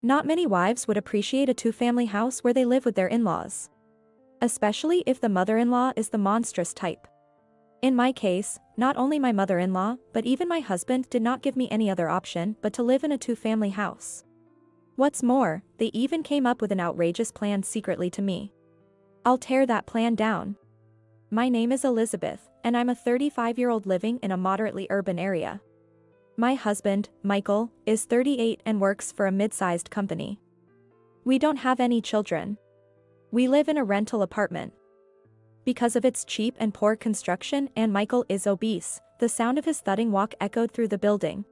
Not many wives would appreciate a two-family house where they live with their in-laws. Especially if the mother-in-law is the monstrous type. In my case, not only my mother-in-law, but even my husband did not give me any other option but to live in a two-family house. What's more, they even came up with an outrageous plan secretly to me. I'll tear that plan down. My name is Elizabeth, and I'm a 35-year-old living in a moderately urban area. My husband, Michael, is 38 and works for a mid-sized company. We don't have any children. We live in a rental apartment. Because of its cheap and poor construction and Michael is obese, the sound of his thudding walk echoed through the building.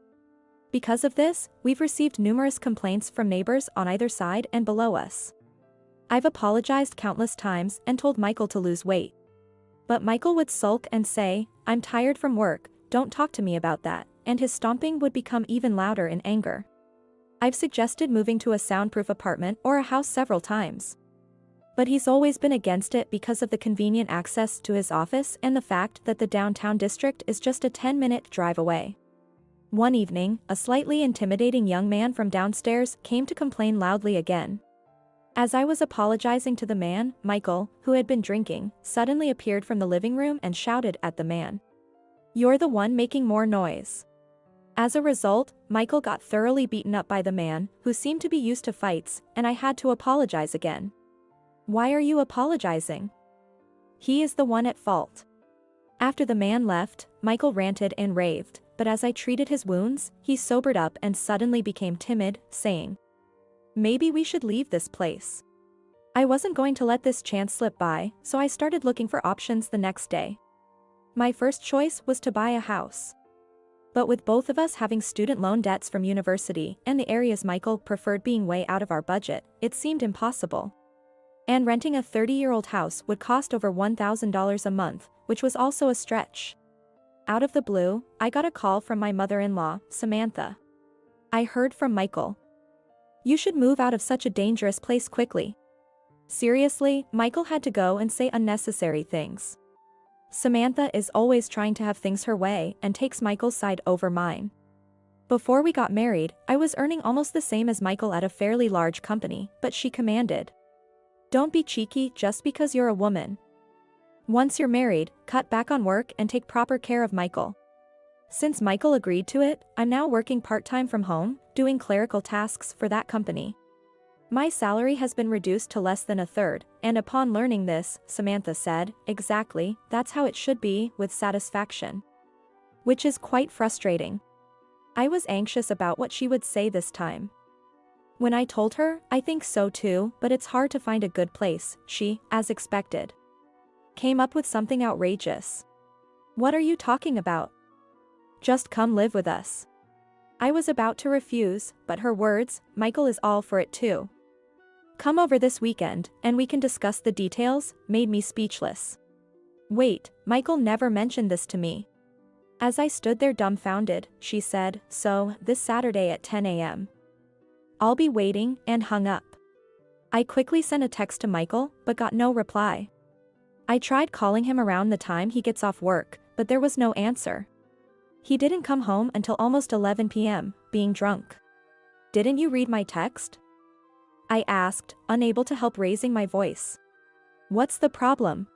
Because of this, we've received numerous complaints from neighbors on either side and below us. I've apologized countless times and told Michael to lose weight. But Michael would sulk and say, "I'm tired from work, don't talk to me about that," and his stomping would become even louder in anger. I've suggested moving to a soundproof apartment or a house several times. But he's always been against it because of the convenient access to his office and the fact that the downtown district is just a 10-minute drive away. One evening, a slightly intimidating young man from downstairs came to complain loudly again. As I was apologizing to the man, Michael, who had been drinking, suddenly appeared from the living room and shouted at the man. "You're the one making more noise." As a result, Michael got thoroughly beaten up by the man, who seemed to be used to fights, and I had to apologize again. "Why are you apologizing? He is the one at fault." After the man left, Michael ranted and raved, but as I treated his wounds, he sobered up and suddenly became timid, saying, "Maybe we should leave this place." I wasn't going to let this chance slip by, so I started looking for options the next day. My first choice was to buy a house. But with both of us having student loan debts from university and the areas Michael preferred being way out of our budget, it seemed impossible. And renting a 30-year-old house would cost over $1,000 a month, which was also a stretch. Out of the blue, I got a call from my mother-in-law, Samantha. I heard from Michael. "You should move out of such a dangerous place quickly." Seriously, Michael had to go and say unnecessary things. Samantha is always trying to have things her way and takes Michael's side over mine. Before we got married, I was earning almost the same as Michael at a fairly large company, but she commanded, "Don't be cheeky just because you're a woman. Once you're married, cut back on work and take proper care of Michael." Since Michael agreed to it, I'm now working part-time from home, doing clerical tasks for that company. My salary has been reduced to less than a third, and upon learning this, Samantha said, "Exactly, that's how it should be," with satisfaction. Which is quite frustrating. I was anxious about what she would say this time. When I told her, "I think so too, but it's hard to find a good place," she, as expected, came up with something outrageous. "What are you talking about? Just come live with us." I was about to refuse, but her words, "Michael is all for it too. Come over this weekend, and we can discuss the details," made me speechless. Wait, Michael never mentioned this to me. As I stood there dumbfounded, she said, "So, this Saturday at 10 a.m. I'll be waiting," and hung up. I quickly sent a text to Michael, but got no reply. I tried calling him around the time he gets off work, but there was no answer. He didn't come home until almost 11 p.m., being drunk. "Didn't you read my text?" I asked, unable to help raising my voice. "What's the problem?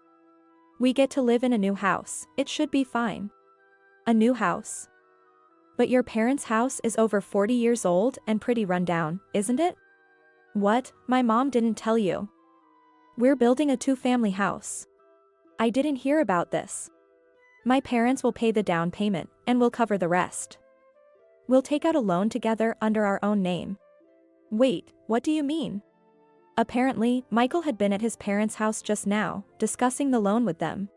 We get to live in a new house, it should be fine." "A new house? But your parents' house is over 40 years old and pretty run down, isn't it?" "What, my mom didn't tell you? We're building a two-family house." "I didn't hear about this. My parents will pay the down payment, and we'll cover the rest. We'll take out a loan together under our own name." "Wait, what do you mean?" Apparently, Michael had been at his parents' house just now, discussing the loan with them.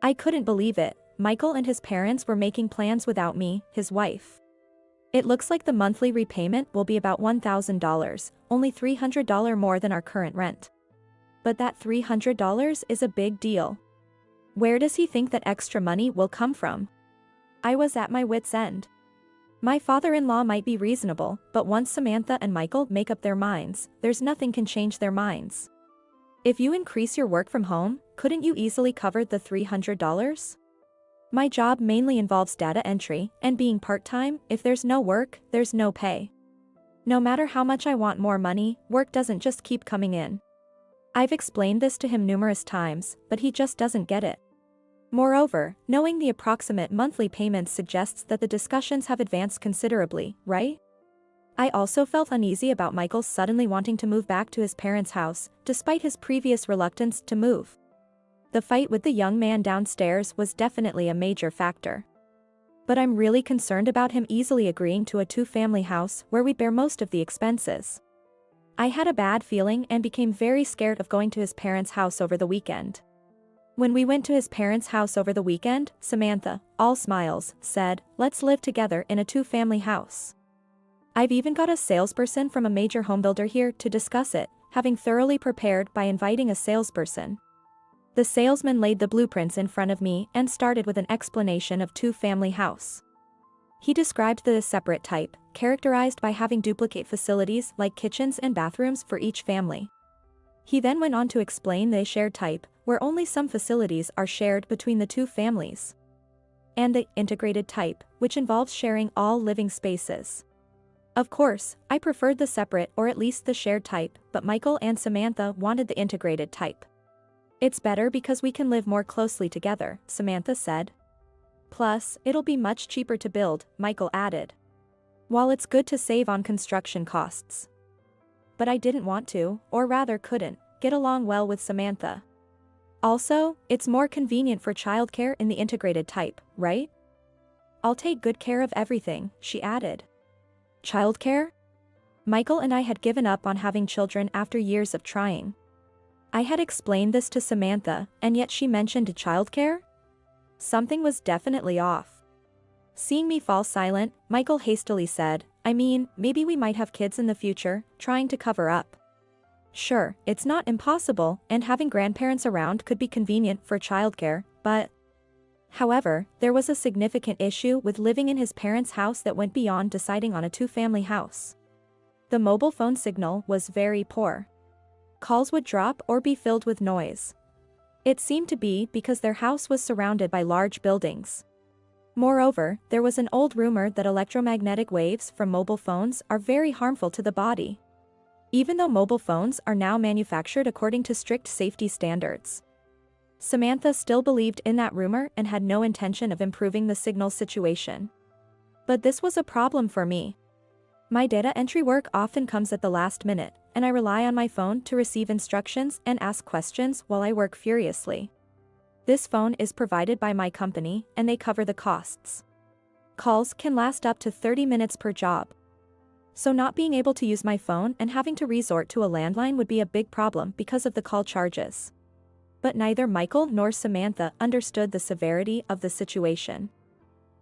I couldn't believe it. Michael and his parents were making plans without me, his wife. It looks like the monthly repayment will be about $1,000, only $300 more than our current rent. But that $300 is a big deal. Where does he think that extra money will come from? I was at my wit's end. My father-in-law might be reasonable, but once Samantha and Michael make up their minds, there's nothing can change their minds. If you increase your work from home, couldn't you easily cover the $300? My job mainly involves data entry, and being part-time, if there's no work, there's no pay. No matter how much I want more money, work doesn't just keep coming in. I've explained this to him numerous times, but he just doesn't get it. Moreover, knowing the approximate monthly payments suggests that the discussions have advanced considerably, right? I also felt uneasy about Michael suddenly wanting to move back to his parents' house, despite his previous reluctance to move. The fight with the young man downstairs was definitely a major factor. But I'm really concerned about him easily agreeing to a two-family house where we'd bear most of the expenses. I had a bad feeling and became very scared of going to his parents' house over the weekend. When we went to his parents' house over the weekend, Samantha, all smiles, said, "Let's live together in a two-family house." I've even got a salesperson from a major homebuilder here to discuss it, having thoroughly prepared by inviting a salesperson. The salesman laid the blueprints in front of me and started with an explanation of two-family house. He described the separate type, characterized by having duplicate facilities like kitchens and bathrooms for each family. He then went on to explain the shared type, where only some facilities are shared between the two families. And the integrated type, which involves sharing all living spaces. Of course, I preferred the separate or at least the shared type, but Michael and Samantha wanted the integrated type. "It's better because we can live more closely together," Samantha said. "Plus, it'll be much cheaper to build," Michael added. "While it's good to save on construction costs." But I didn't want to, or rather couldn't, get along well with Samantha. Also, it's more convenient for childcare in the integrated type, right? "I'll take good care of everything," she added. Childcare? Michael and I had given up on having children after years of trying. I had explained this to Samantha, and yet she mentioned childcare? Something was definitely off. Seeing me fall silent, Michael hastily said, "I mean, maybe we might have kids in the future," trying to cover up. Sure, it's not impossible, and having grandparents around could be convenient for childcare, but... However, there was a significant issue with living in his parents' house that went beyond deciding on a two-family house. The mobile phone signal was very poor. Calls would drop or be filled with noise. It seemed to be because their house was surrounded by large buildings. Moreover, there was an old rumor that electromagnetic waves from mobile phones are very harmful to the body. Even though mobile phones are now manufactured according to strict safety standards. Samantha still believed in that rumor and had no intention of improving the signal situation. But this was a problem for me. My data entry work often comes at the last minute, and I rely on my phone to receive instructions and ask questions while I work furiously. This phone is provided by my company, and they cover the costs. Calls can last up to 30 minutes per job. So not being able to use my phone and having to resort to a landline would be a big problem because of the call charges. But neither Michael nor Samantha understood the severity of the situation.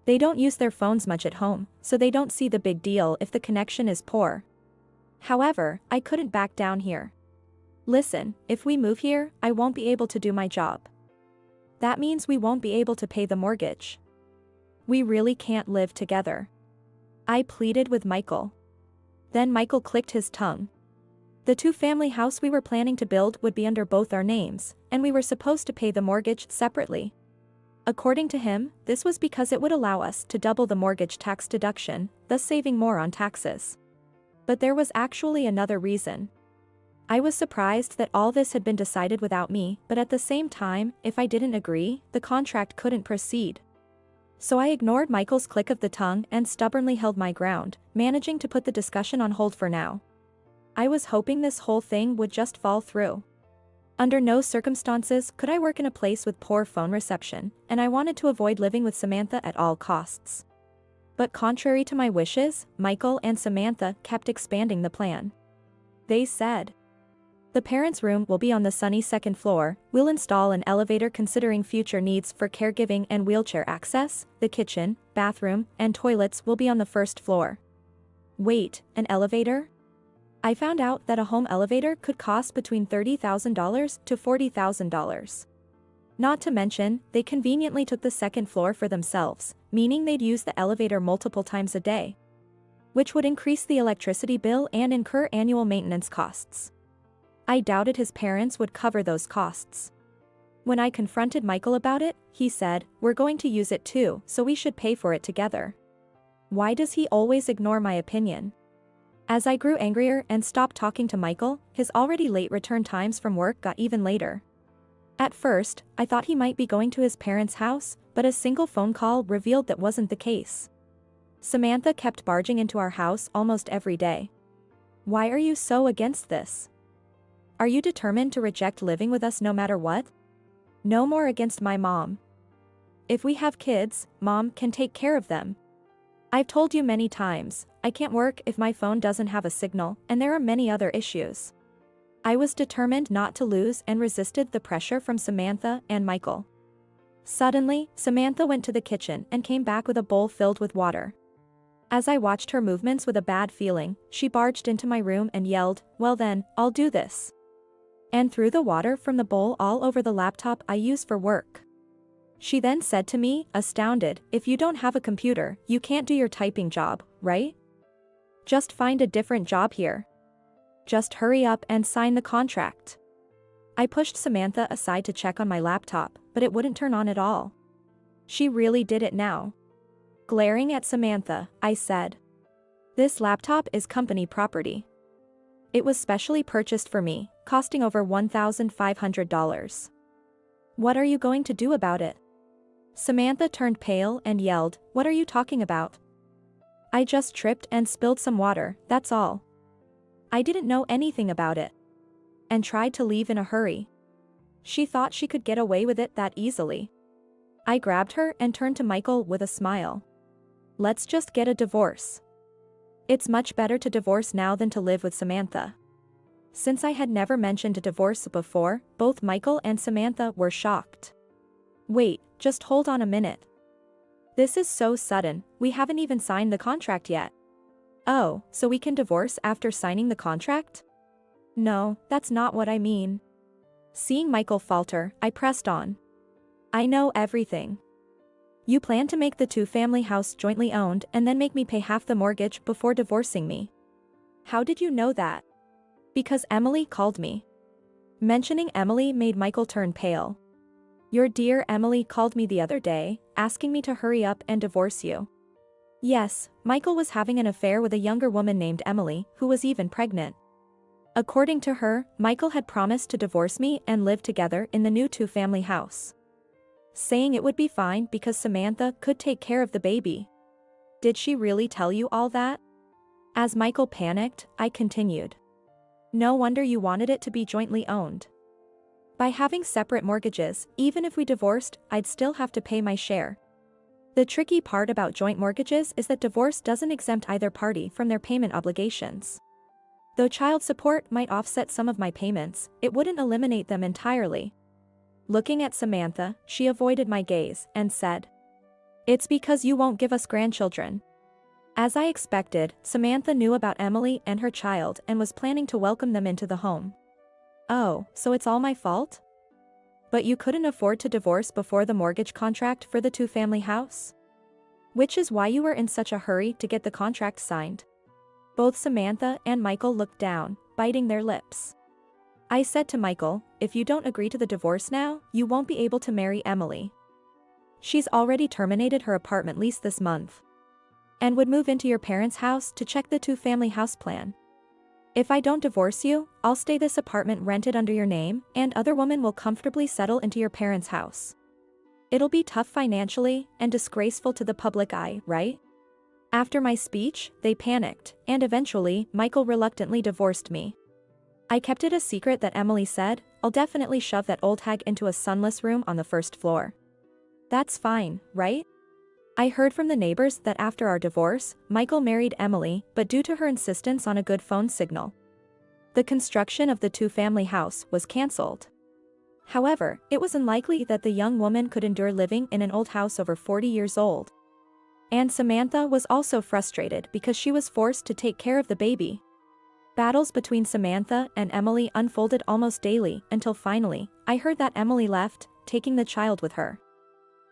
They don't use their phones much at home, so they don't see the big deal if the connection is poor. However, I couldn't back down here. "Listen, if we move here, I won't be able to do my job. That means we won't be able to pay the mortgage. We really can't live together," I pleaded with Michael. Then Michael clicked his tongue. The two-family house we were planning to build would be under both our names, and we were supposed to pay the mortgage separately. According to him, this was because it would allow us to double the mortgage tax deduction, thus saving more on taxes. But there was actually another reason. I was surprised that all this had been decided without me, but at the same time, if I didn't agree, the contract couldn't proceed. So I ignored Michael's click of the tongue and stubbornly held my ground, managing to put the discussion on hold for now. I was hoping this whole thing would just fall through. Under no circumstances could I work in a place with poor phone reception, and I wanted to avoid living with Samantha at all costs. But contrary to my wishes, Michael and Samantha kept expanding the plan. They said, "The parents' room will be on the sunny second floor, we'll install an elevator considering future needs for caregiving and wheelchair access, the kitchen, bathroom, and toilets will be on the first floor." Wait, an elevator? I found out that a home elevator could cost between $30,000 to $40,000. Not to mention, they conveniently took the second floor for themselves, meaning they'd use the elevator multiple times a day. Which would increase the electricity bill and incur annual maintenance costs. I doubted his parents would cover those costs. When I confronted Michael about it, he said, "We're going to use it too, so we should pay for it together." Why does he always ignore my opinion? As I grew angrier and stopped talking to Michael, his already late return times from work got even later. At first, I thought he might be going to his parents' house, but a single phone call revealed that wasn't the case. Samantha kept barging into our house almost every day. Why are you so against this? Are you determined to reject living with us no matter what? No more against my mom. If we have kids, Mom can take care of them. I've told you many times, I can't work if my phone doesn't have a signal, and there are many other issues. I was determined not to lose and resisted the pressure from Samantha and Michael. Suddenly, Samantha went to the kitchen and came back with a bowl filled with water. As I watched her movements with a bad feeling, she barged into my room and yelled, "Well then, I'll do this," and threw the water from the bowl all over the laptop I use for work. She then said to me, astounded, "If you don't have a computer, you can't do your typing job, right? Just find a different job here. Just hurry up and sign the contract." I pushed Samantha aside to check on my laptop, but it wouldn't turn on at all. She really did it now. Glaring at Samantha, I said, "This laptop is company property. It was specially purchased for me, costing over $1,500. What are you going to do about it?" Samantha turned pale and yelled, "What are you talking about? I just tripped and spilled some water, that's all. I didn't know anything about it." And tried to leave in a hurry. She thought she could get away with it that easily. I grabbed her and turned to Michael with a smile. "Let's just get a divorce. It's much better to divorce now than to live with Samantha." Since I had never mentioned a divorce before, both Michael and Samantha were shocked. "Wait, just hold on a minute. This is so sudden, we haven't even signed the contract yet." "Oh, so we can divorce after signing the contract?" "No, that's not what I mean." Seeing Michael falter, I pressed on. "I know everything. You plan to make the two-family house jointly owned and then make me pay half the mortgage before divorcing me. How did you know that?" "Because Emily called me." Mentioning Emily made Michael turn pale. "Your dear Emily called me the other day, asking me to hurry up and divorce you." Yes, Michael was having an affair with a younger woman named Emily, who was even pregnant. According to her, Michael had promised to divorce me and live together in the new two-family house, saying it would be fine because Samantha could take care of the baby. "Did she really tell you all that?" As Michael panicked, I continued. "No wonder you wanted it to be jointly owned. By having separate mortgages, even if we divorced, I'd still have to pay my share. The tricky part about joint mortgages is that divorce doesn't exempt either party from their payment obligations. Though child support might offset some of my payments, it wouldn't eliminate them entirely." Looking at Samantha, she avoided my gaze and said, "It's because you won't give us grandchildren." As I expected, Samantha knew about Emily and her child and was planning to welcome them into the home. "Oh, so it's all my fault? But you couldn't afford to divorce before the mortgage contract for the two-family house? Which is why you were in such a hurry to get the contract signed." Both Samantha and Michael looked down, biting their lips. I said to Michael, "If you don't agree to the divorce now, you won't be able to marry Emily. She's already terminated her apartment lease this month and would move into your parents' house to check the two-family house plan. If I don't divorce you, I'll stay this apartment rented under your name, and other women will comfortably settle into your parents' house. It'll be tough financially and disgraceful to the public eye, right?" After my speech, they panicked, and eventually, Michael reluctantly divorced me. I kept it a secret that Emily said, "I'll definitely shove that old hag into a sunless room on the first floor." That's fine, right? I heard from the neighbors that after our divorce, Michael married Emily, but due to her insistence on a good phone signal, the construction of the two-family house was cancelled. However, it was unlikely that the young woman could endure living in an old house over 40 years old. And Samantha was also frustrated because she was forced to take care of the baby. Battles between Samantha and Emily unfolded almost daily until finally, I heard that Emily left, taking the child with her.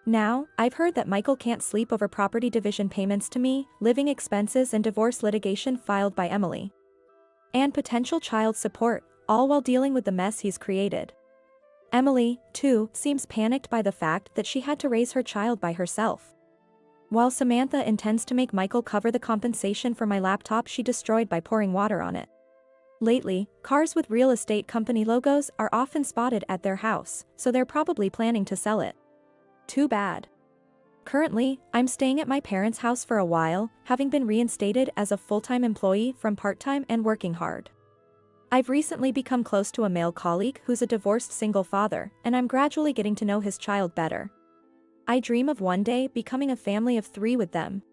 Now, I've heard that Michael can't sleep over property division payments to me, living expenses and divorce litigation filed by Emily, and potential child support, all while dealing with the mess he's created. Emily, too, seems panicked by the fact that she had to raise her child by herself. While Samantha intends to make Michael cover the compensation for my laptop she destroyed by pouring water on it. Lately, cars with real estate company logos are often spotted at their house, so they're probably planning to sell it. Too bad. Currently, I'm staying at my parents' house for a while, having been reinstated as a full-time employee from part-time and working hard. I've recently become close to a male colleague who's a divorced single father, and I'm gradually getting to know his child better. I dream of one day becoming a family of 3 with them,